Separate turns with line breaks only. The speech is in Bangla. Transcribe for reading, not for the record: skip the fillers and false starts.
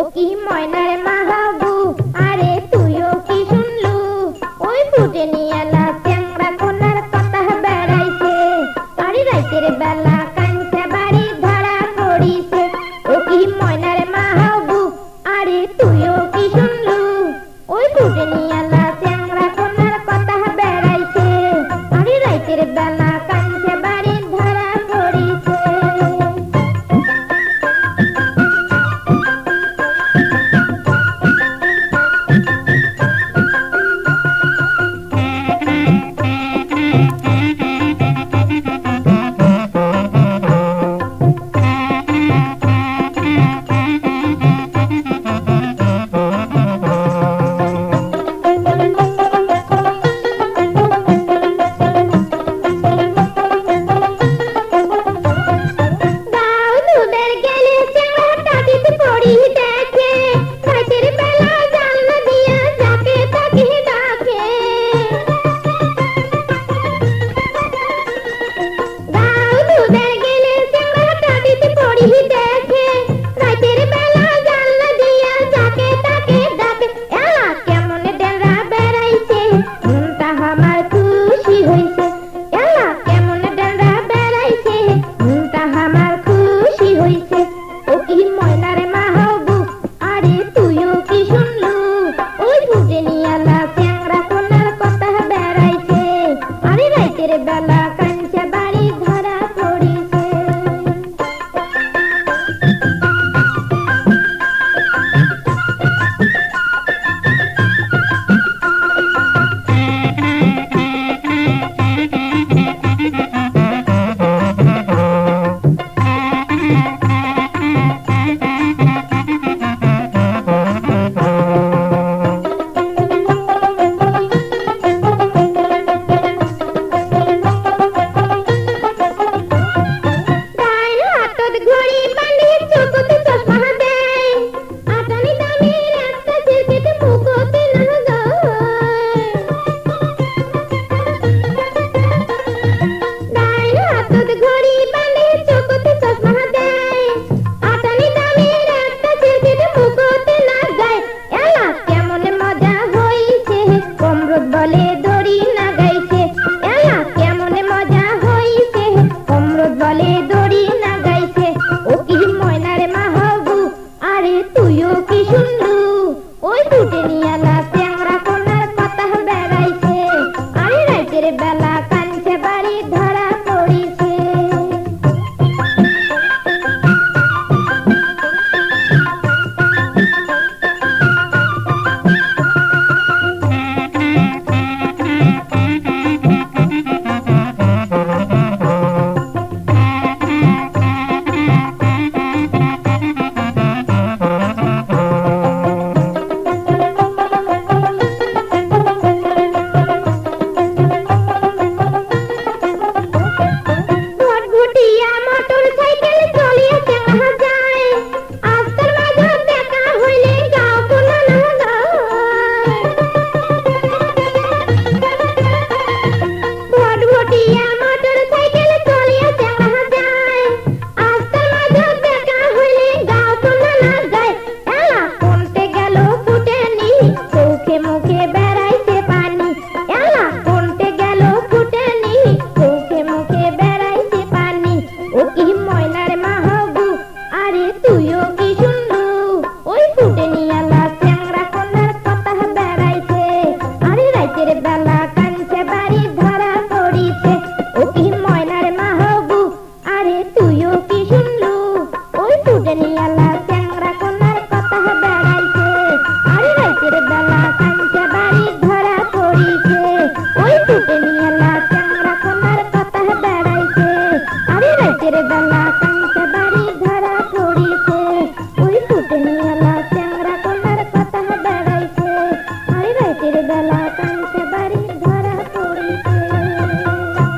ও কি ময়নার মাহাবু, আরে তুইও কি শুনলু? ওই ফুটে নিয়ালা চ্যাংড়া কোনার কথা বেড়াইছে, আরে রাইতের বেলা কাঞ্চা বাড়ি ধরা পড়িছে। ও কি ময়নার মাহাবু, আরে তুইও কি শুনলু? ওই ফুটে নিয়ালা চ্যাংড়া কোনার কথা বেড়াইছে, আরে রাইতের বেলা কাঞ্চা বাড়ি ধরা পড়িছে। বেলা কাঞ্চা বাড়ি ধরা পড়িছে। বলে দড়ি না গাইছে, এলা কেমন মজা হইছে, অমরত বলে দড়ি না গাইছে। ও কি ময়নার মাহবু, আরে তুইও কি শুনলু? ওই ফুটে নিয়ালা চ্যাংড়া কোনার কথা বেড়াইছে, আরে রাইতের বেলা কাঞ্চা বাড়ি ধরা পড়িছে। বেলা কাঞ্চা বাড়ি ধরা পড়িছে। ও কি ময়নার মাহবু, আরে তুইও কি শুনলু? ওই ফুটে নিয়ালা চ্যাংড়া কোনার কথা বেড়াইছে, আরে রাইতের বেলা কাঞ্চা বাড়ি ধরা পড়িছে। ওই ফুটে নিয়ালা চ্যাংড়া কোনার কথা বেড়াইছে, আরে রাইতের বেলা কাঞ্চা বাড়ি ধরা পড়িছে। ওই ফুটে নিয়ালা চ্যাংড়া কোনার কথা বেড়াইছে, আরে রাইতের বেলা